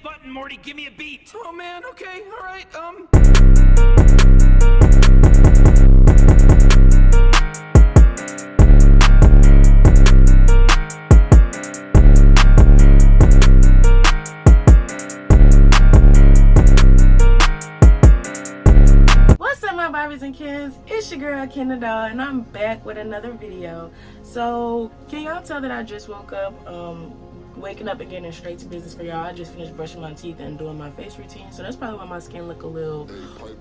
button, Morty. Give me a beat. Oh man, okay, alright, What's up, my Barbies and kids? It's your girl Kendall Doll, and I'm back with another video. So can y'all tell that I just woke up? Waking up and getting straight to business for y'all. I just finished brushing my teeth and doing my face routine, so that's probably why my skin look a little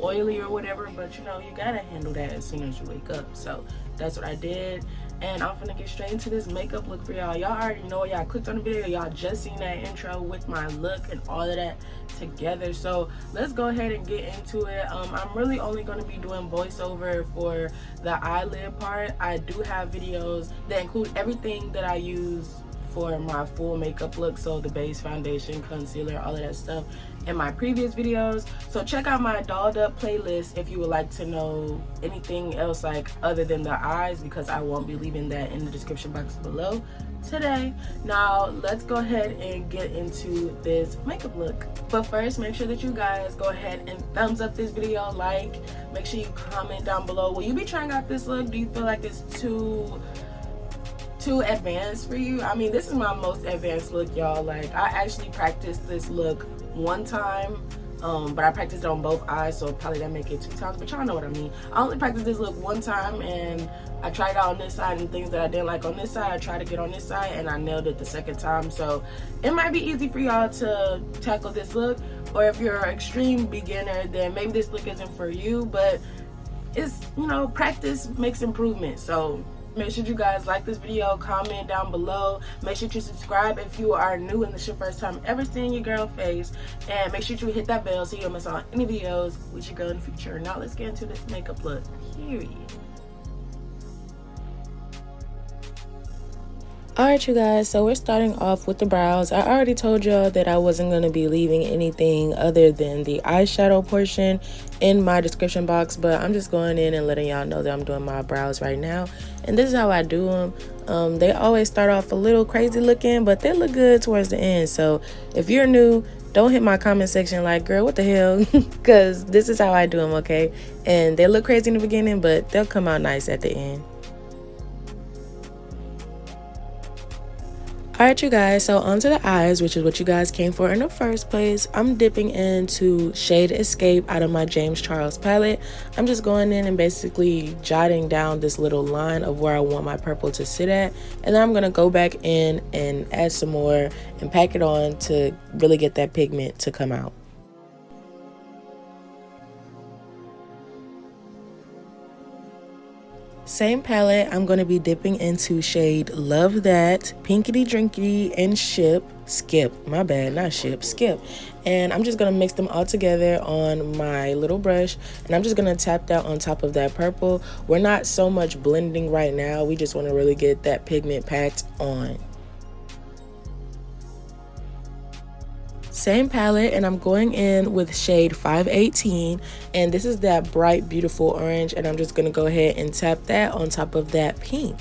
oily or whatever, but you know, you gotta handle that as soon as you wake up. So that's what I did, and I'm gonna get straight into this makeup look for y'all. Y'all already know, y'all clicked on the video, y'all just seen that intro with my look and all of that together. So let's go ahead and get into it. I'm really only going to be doing voiceover for the eyelid part. I do have videos that include everything that I use for my full makeup look, so the base, foundation, concealer, all of that stuff in my previous videos. So check out my dolled up playlist if you would like to know anything else like other than the eyes, because I won't be leaving that in the description box below today. Now let's go ahead and get into this makeup look, but first make sure that you guys go ahead and thumbs up this video, like, make sure you comment down below, will you be trying out this look? Do you feel like it's too advanced for you? I mean, this is my most advanced look, y'all. Like, I actually practiced this look one time, but I practiced it on both eyes, so probably that make it 2 times, but y'all know what I mean. I only practiced this look one time, and I tried it out on this side, and things that I didn't like on this side, I tried to get on this side, and I nailed it the second time. So it might be easy for y'all to tackle this look, or if you're an extreme beginner, then maybe this look isn't for you, but it's, you know, practice makes improvement. So make sure you guys like this video, comment down below, make sure you subscribe if you are new and this is your first time ever seeing your girl face, and make sure you hit that bell so you don't miss on any videos with your girl in the future. Now let's get into this makeup look, period. Alright you guys, so we're starting off with the brows. I already told y'all that I wasn't going to be leaving anything other than the eyeshadow portion in my description box, but I'm just going in and letting y'all know that I'm doing my brows right now, and this is how I do them. They always start off a little crazy looking, but they look good towards the end. So if you're new, don't hit my comment section like, girl, what the hell? Because this is how I do them, okay? And they look crazy in the beginning, but they'll come out nice at the end. Alright you guys, so onto the eyes, which is what you guys came for in the first place. I'm dipping into shade Escape out of my James Charles palette. I'm just going in and basically jotting down this little line of where I want my purple to sit at, and then I'm going to go back in and add some more and pack it on to really get that pigment to come out. Same palette, I'm going to be dipping into shade Love That, Pinkity Drinkity, and Skip, my bad, not Ship, Skip. And I'm just going to mix them all together on my little brush, and I'm just going to tap that on top of that purple. We're not so much blending right now, we just want to really get that pigment packed on. Same palette, and I'm going in with shade 518, and this is that bright beautiful orange, and I'm just going to go ahead and tap that on top of that pink.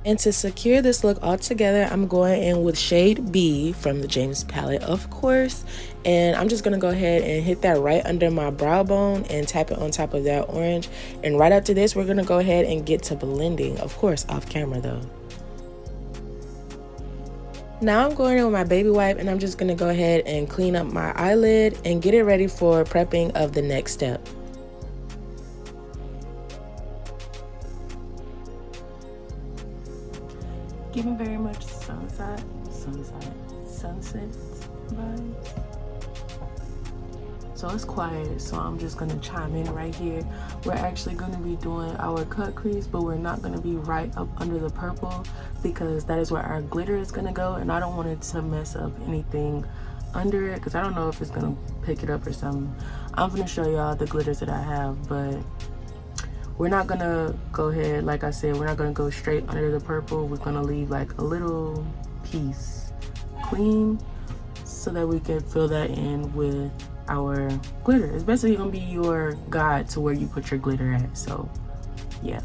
And to secure this look all together, I'm going in with shade B from the James palette, of course. And I'm just going to go ahead and hit that right under my brow bone and tap it on top of that orange. And right after this, we're going to go ahead and get to blending, of course, off camera though. Now I'm going in with my baby wipe, and I'm just going to go ahead and clean up my eyelid and get it ready for prepping of the next step. Giving very much sunset vibes. So it's quiet, so I'm just gonna chime in right here. We're actually gonna be doing our cut crease, but we're not gonna be right up under the purple because that is where our glitter is gonna go, and I don't want it to mess up anything under it because I don't know if it's gonna pick it up or something. I'm gonna show y'all the glitters that I have, but we're not gonna go ahead, like I said, we're not gonna go straight under the purple. We're gonna leave like a little piece clean so that we can fill that in with our glitter. It's basically gonna be your guide to where you put your glitter at. So yeah.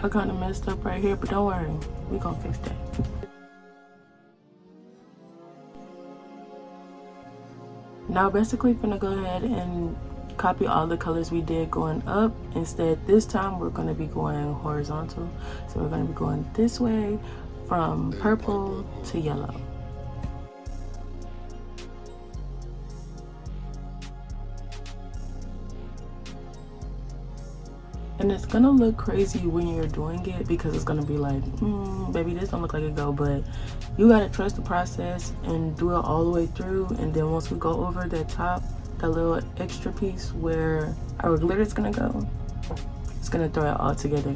I kind of messed up right here, but don't worry, we gonna fix that. Now basically finna go ahead and copy all the colors we did going up. Instead, this time we're gonna be going horizontal. So we're gonna be going this way from purple to yellow. And it's gonna look crazy when you're doing it because it's gonna be like, baby, this don't look like it go, but you gotta trust the process and do it all the way through. And then once we go over the top, that little extra piece where our glitter is gonna go, it's gonna throw it all together.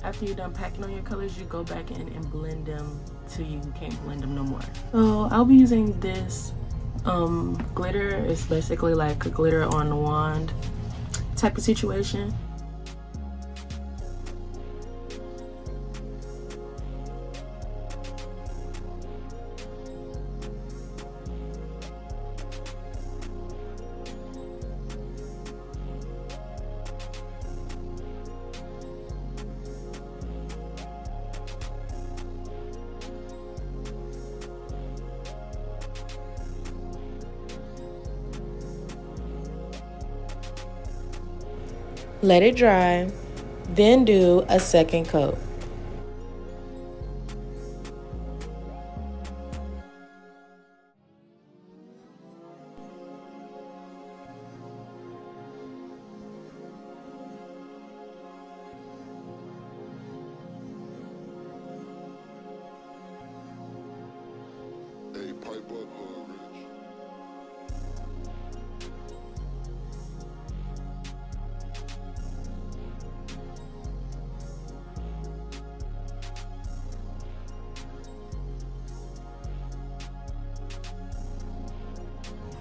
After you're done packing on your colors, you go back in and blend them till you can't blend them no more. So I'll be using this glitter. It's basically like a glitter on the wand type of situation. Let it dry, then do a second coat. Hey, pipe up, Rich.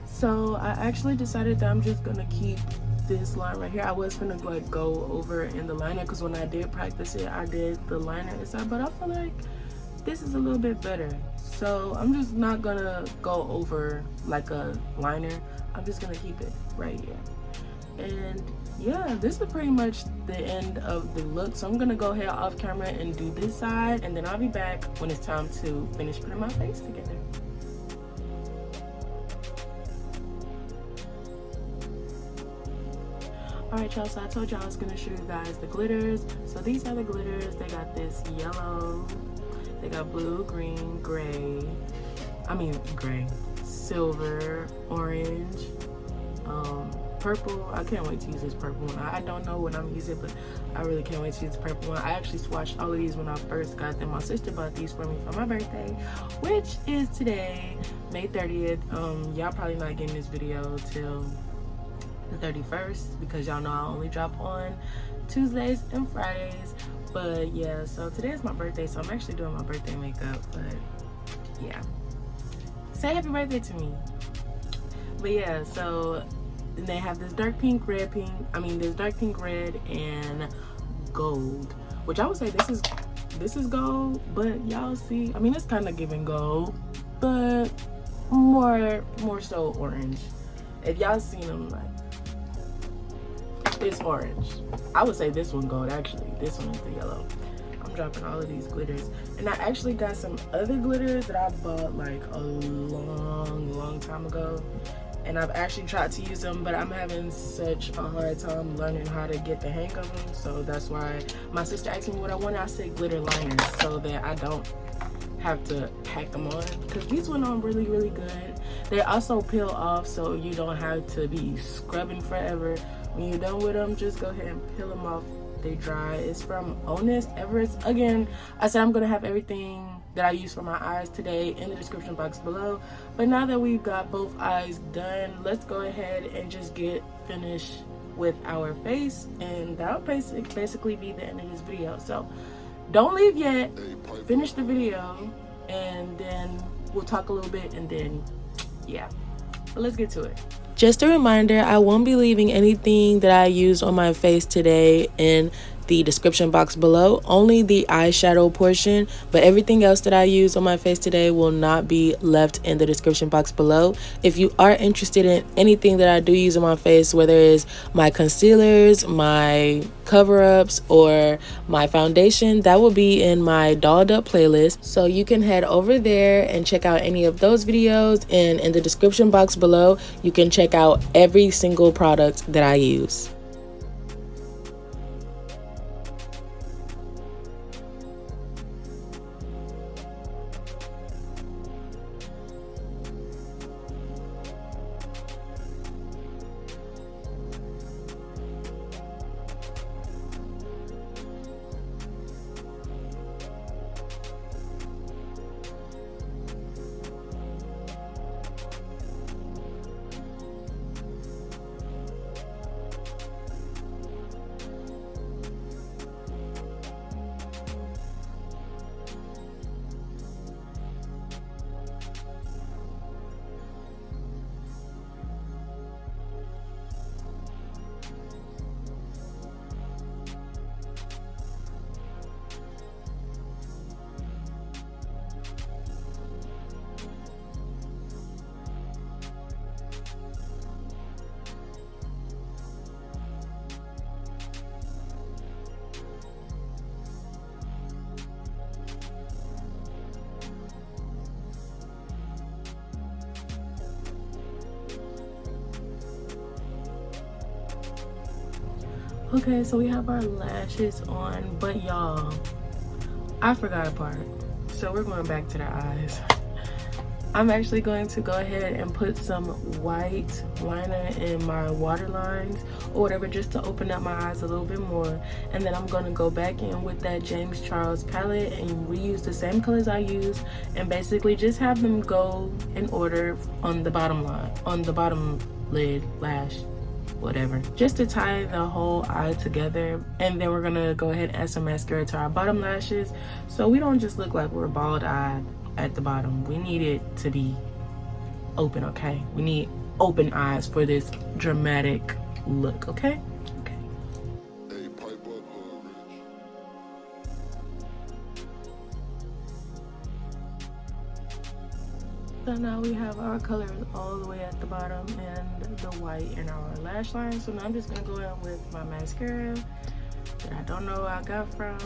So I actually decided that I'm just gonna keep this line right here. I was gonna like go over in the liner because when I did practice it, I did the liner inside, but I feel like this is a little bit better. So I'm just not gonna go over like a liner. I'm just gonna keep it right here. And yeah, this is pretty much the end of the look. So I'm gonna go ahead off camera and do this side, and then I'll be back when it's time to finish putting my face together. Alright y'all, so I told y'all I was gonna show you guys the glitters. So these are the glitters. They got this yellow, they got blue, green, gray, silver, orange, purple. I can't wait to use this purple one. I don't know when I'm using it, but I really can't wait to use the purple one. I actually swatched all of these when I first got them. My sister bought these for me for my birthday, which is today, May 30th. Y'all probably not getting this video till the 31st because y'all know I only drop on Tuesdays and Fridays. But yeah, so today is my birthday, so I'm actually doing my birthday makeup. But yeah, say happy birthday to me. But yeah, so they have this dark pink, red, and gold, which I would say this is gold, but y'all see, I mean, it's kind of giving gold, but more so orange. If y'all seen them, like, it's orange. I would say this one gold, actually. This one is the yellow. I'm dropping all of these glitters. And I actually got some other glitters that I bought like a long time ago, and I've actually tried to use them, but I'm having such a hard time learning how to get the hang of them. So that's why my sister asked me what I wanted. I said glitter liners, so that I don't have to pack them on, because these went on really good. They also peel off, so you don't have to be scrubbing forever. When you're done with them, just go ahead and peel them off. They dry. It's from Ownest, Everest. Again, I said I'm gonna have everything that I use for my eyes today in the description box below. But now that we've got both eyes done, let's go ahead and just get finished with our face, and that'll basically be the end of this video. So don't leave yet. Finish the video, and then we'll talk a little bit, and then yeah, but let's get to it. Just a reminder, I won't be leaving anything that I used on my face today in the description box below, only the eyeshadow portion, but everything else that I use on my face today will not be left in the description box below. If you are interested in anything that I do use on my face, whether it's my concealers, my cover-ups, or my foundation, that will be in my dolled up playlist, so you can head over there and check out any of those videos. And in the description box below, you can check out every single product that I use. Okay, so we have our lashes on, but y'all, I forgot a part. So we're going back to the eyes. I'm actually going to go ahead and put some white liner in my waterlines or whatever, just to open up my eyes a little bit more. And then I'm going to go back in with that James Charles palette and reuse the same colors I use, and basically just have them go in order on the bottom line, on the bottom lid, lash, whatever, just to tie the whole eye together. And then we're gonna go ahead and add some mascara to our bottom lashes, so we don't just look like we're bald-eyed at the bottom. We need it to be open, okay? We need open eyes for this dramatic look, okay? Okay. Hey, pipe up, Rich. So now we have our colors all the way at the bottom and the white in our lash line. So now I'm just gonna go in with my mascara that I don't know where I got from.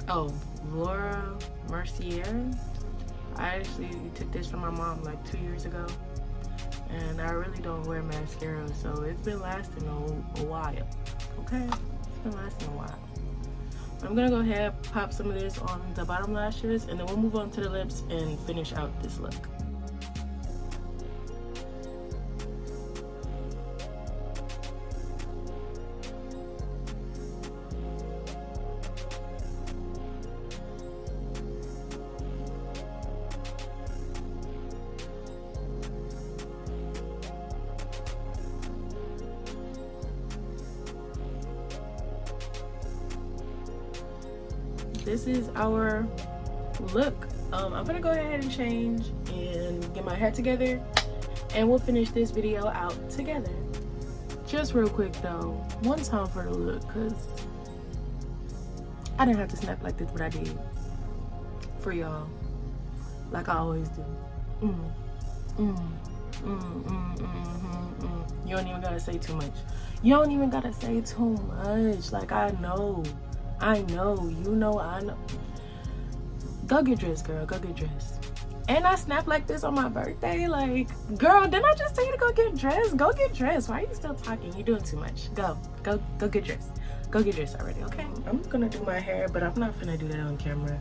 Oh, Laura Mercier. I actually took this from my mom like 2 years ago, and I really don't wear mascara, so it's been lasting a while, okay? It's been lasting a while. I'm gonna go ahead and pop some of this on the bottom lashes, and then we'll move on to the lips and finish out this look. This is our look. I'm gonna go ahead and change and get my hair together, and we'll finish this video out together. Just real quick though, one time for the look, because I didn't have to snap like this, but I did for y'all, like I always do. You don't even gotta say too much. You don't even gotta say too much. Like, I know I know, you know, I know. Go get dressed, girl. Go get dressed. And I snap like this on my birthday. Like, girl, didn't I just tell you to go get dressed? Go get dressed. Why are you still talking? You're doing too much. Go get dressed. Go get dressed already, okay? I'm gonna do my hair, but I'm not gonna do that on camera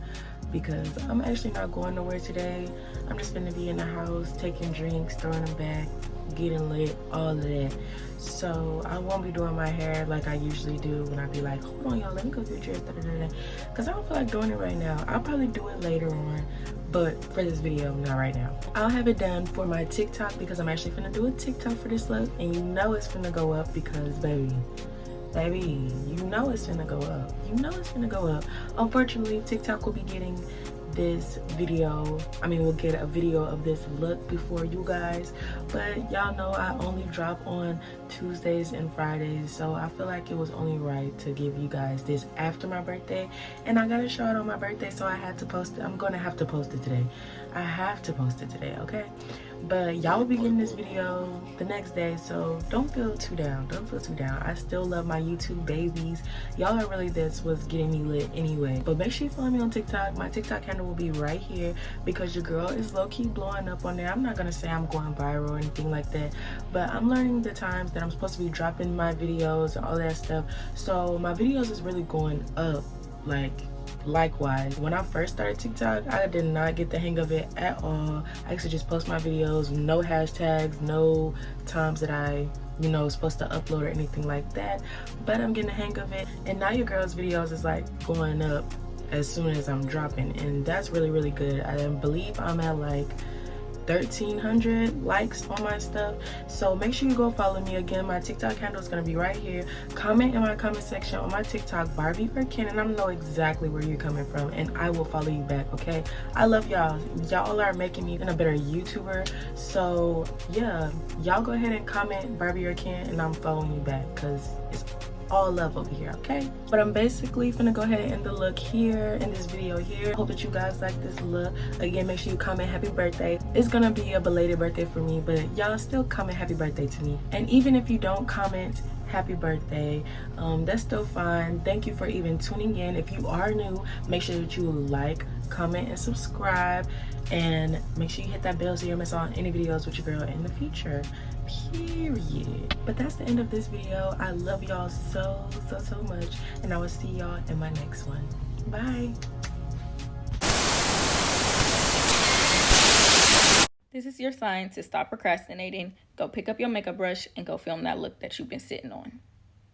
because I'm actually not going nowhere today. I'm just gonna be in the house, taking drinks, throwing them back, getting lit, all of that. So I won't be doing my hair like I usually do when I be like, hold on, y'all, let me go get dressed, because I don't feel like doing it right now. I'll probably do it later on, but for this video, not right now. I'll have it done for my TikTok because I'm actually finna do a TikTok for this look, and you know it's finna go up because, baby, you know it's finna go up. You know it's finna go up. Unfortunately, TikTok will be getting this video. I mean, we'll get a video of this look before you guys, but y'all know I only drop on Tuesdays and Fridays, so I feel like it was only right to give you guys this after my birthday, and I gotta show it on my birthday, so I had to post it. I'm gonna have to post it today. I have to post it today, okay? But y'all will be getting this video the next day, so don't feel too down. Don't feel too down. I still love my YouTube babies. Y'all are really this was getting me lit anyway. But make sure you follow me on TikTok. My TikTok handle will be right here because your girl is low-key blowing up on there. I'm not gonna say I'm going viral or anything like that, but I'm learning the times that I'm supposed to be dropping my videos and all that stuff. So my videos is really going up, like, likewise. When I first started TikTok, I did not get the hang of it at all. I used to just post my videos, no hashtags, no times that I, you know, supposed to upload or anything like that, but I'm getting the hang of it, and now your girl's videos is like going up as soon as I'm dropping, and that's really, really good. I believe I'm at like 1,300 likes on my stuff, so make sure you go follow me. Again, my TikTok handle is going to be right here. Comment in my comment section on my TikTok, Barbie or Ken, and I know exactly where you're coming from, and I will follow you back, okay? I love y'all. Y'all are making me a better YouTuber, so yeah, y'all go ahead and comment Barbie or Ken, and I'm following you back because it's all love over here, okay? But I'm basically finna go ahead and end the look here in this video here. Hope that you guys like this look. Again, make sure you comment happy birthday. It's gonna be a belated birthday for me, but y'all still comment happy birthday to me. And even if you don't comment happy birthday, that's still fine. Thank you for even tuning in. If you are new, make sure that you like, comment, and subscribe, and make sure you hit that bell so you don't miss on any videos with your girl in the future, period. But that's the end of this video. I love y'all so much, and I will see y'all in my next one. Bye. This is your sign to stop procrastinating, go pick up your makeup brush, and go film that look that you've been sitting on.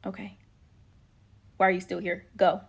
Okay? Why are you still here? Go.